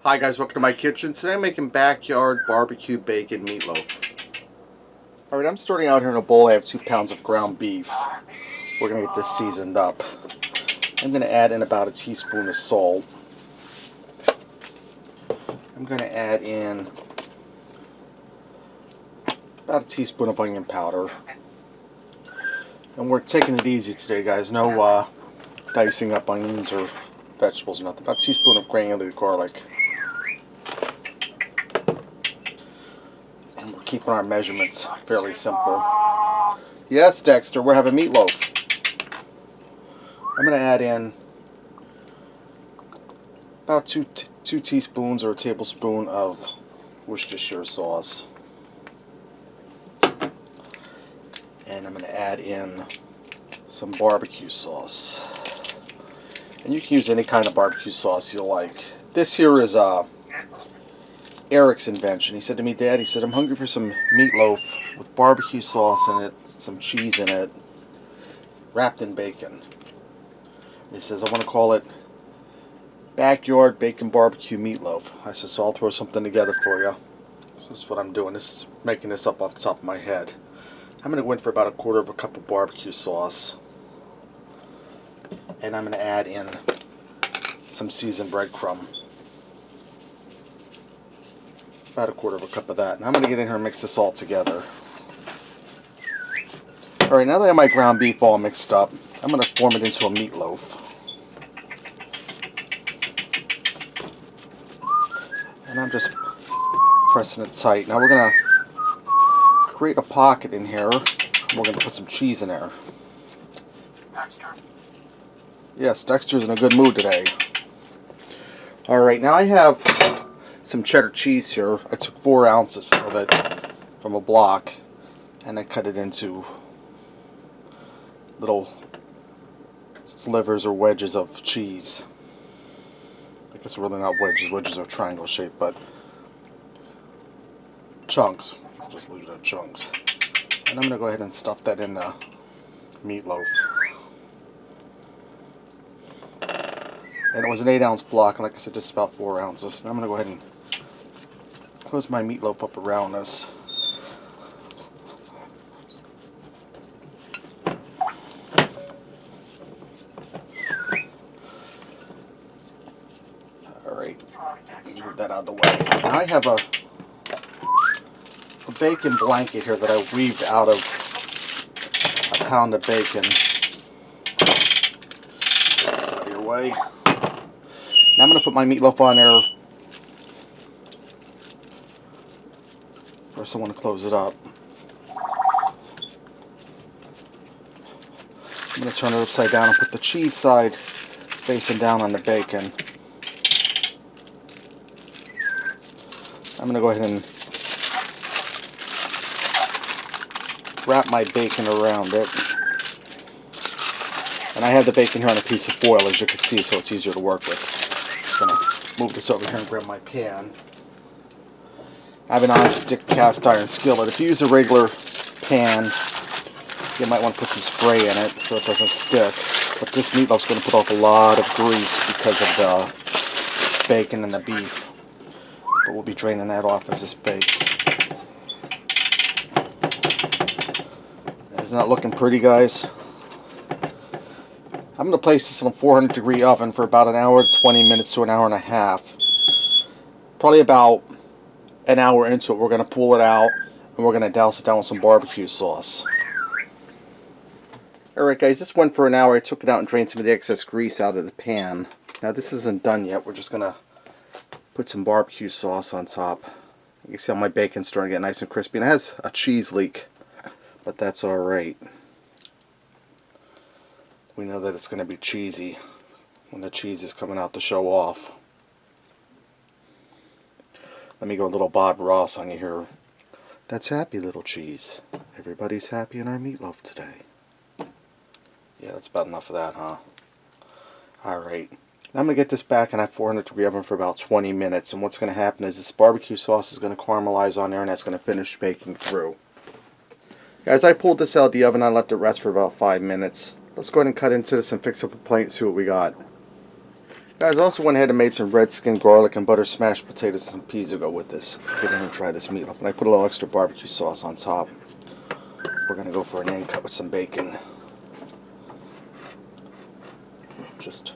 Hi guys, welcome to my kitchen. Today I'm making backyard barbecue bacon meatloaf. Alright, I'm starting out here in a bowl. I have 2 pounds of ground beef. We're going to get this seasoned up. I'm going to add in about a teaspoon of salt. I'm going to add in about a teaspoon of onion powder. And we're taking it easy today, guys. No dicing up onions or vegetables or nothing. About a teaspoon of granulated garlic. And we're keeping our measurements fairly simple. Yes, Dexter, we're having meatloaf. I'm going to add in about two teaspoons or a tablespoon of Worcestershire sauce. And I'm going to add in some barbecue sauce. And you can use any kind of barbecue sauce you like. This here is Eric's invention. He said to me, Dad, he said, I'm hungry for some meatloaf with barbecue sauce in it, some cheese in it, wrapped in bacon. And he says, I want to call it backyard bacon barbecue meatloaf. I said, so I'll throw something together for you. So this is what I'm doing. This is making this up off the top of my head. I'm going to go in for about a quarter of a cup of barbecue sauce. And I'm going to add in some seasoned breadcrumb. About a quarter of a cup of that. And I'm going to get in here and mix this all together. Alright, now that I have my ground beef all mixed up, I'm going to form it into a meatloaf. And I'm just pressing it tight. Now we're going to create a pocket in here. And we're going to put some cheese in there. Yes, Dexter's in a good mood today. Alright, now I have some cheddar cheese here. I took 4 ounces of it from a block and I cut it into little slivers or wedges of cheese. I guess really not wedges. Wedges are triangle shaped, but chunks. I'll just leave it at chunks. And I'm going to go ahead and stuff that in the meatloaf. And it was an 8-ounce block, and like I said, just about 4 ounces. And I'm going to go ahead and close my meatloaf up around this. Alright, move that out of the way. Now I have a bacon blanket here that I weaved out of a pound of bacon. Get this out of your way. Now I'm going to put my meatloaf on there. First I want to close it up. I'm going to turn it upside down and put the cheese side facing down on the bacon. I'm going to go ahead and wrap my bacon around it. And I have the bacon here on a piece of foil, as you can see, so it's easier to work with. I'm going to move this over here and grab my pan. I have an non-stick cast iron skillet. If you use a regular pan, you might want to put some spray in it so it doesn't stick. But this meatloaf's going to put off a lot of grease because of the bacon and the beef. But we'll be draining that off as this bakes. Isn't that looking pretty, guys? I'm going to place this in a 400-degree oven for about an hour to 20 minutes to an hour and a half. Probably about an hour into it, we're going to pull it out and we're going to douse it down with some barbecue sauce. Alright guys, this went for an hour. I took it out and drained some of the excess grease out of the pan. Now this isn't done yet. We're just going to put some barbecue sauce on top. You can see how my bacon's starting to get nice and crispy. And it has a cheese leak, but that's alright. We know that it's going to be cheesy when the cheese is coming out to show off. Let me go a little Bob Ross on you here. That's happy little cheese. Everybody's happy in our meatloaf today. Yeah, that's about enough of that, huh? Alright. Now I'm going to get this back in that 400-degree oven for about 20 minutes. And what's going to happen is this barbecue sauce is going to caramelize on there and that's going to finish baking through. Guys, I pulled this out of the oven. I left it rest for about 5 minutes. Let's go ahead and cut into this and fix up a plate and see what we got. Guys, I also went ahead and made some red skin garlic and butter smashed potatoes and some peas to go with this. Get in and try this meatloaf. And I put a little extra barbecue sauce on top. We're going to go for an end cut with some bacon. Just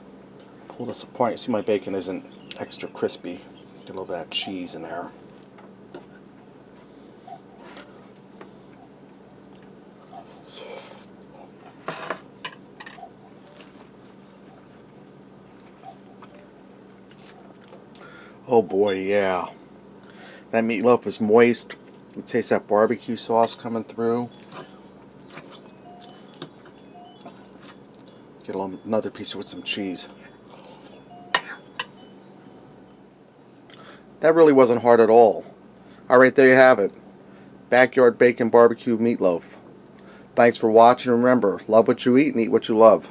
pull this apart. You see my bacon isn't extra crispy. Get a little bit of cheese in there. Oh boy, yeah. That meatloaf is moist. You taste that barbecue sauce coming through. Get another piece with some cheese. That really wasn't hard at all. Alright, there you have it. Backyard bacon barbecue meatloaf. Thanks for watching. Remember, love what you eat and eat what you love.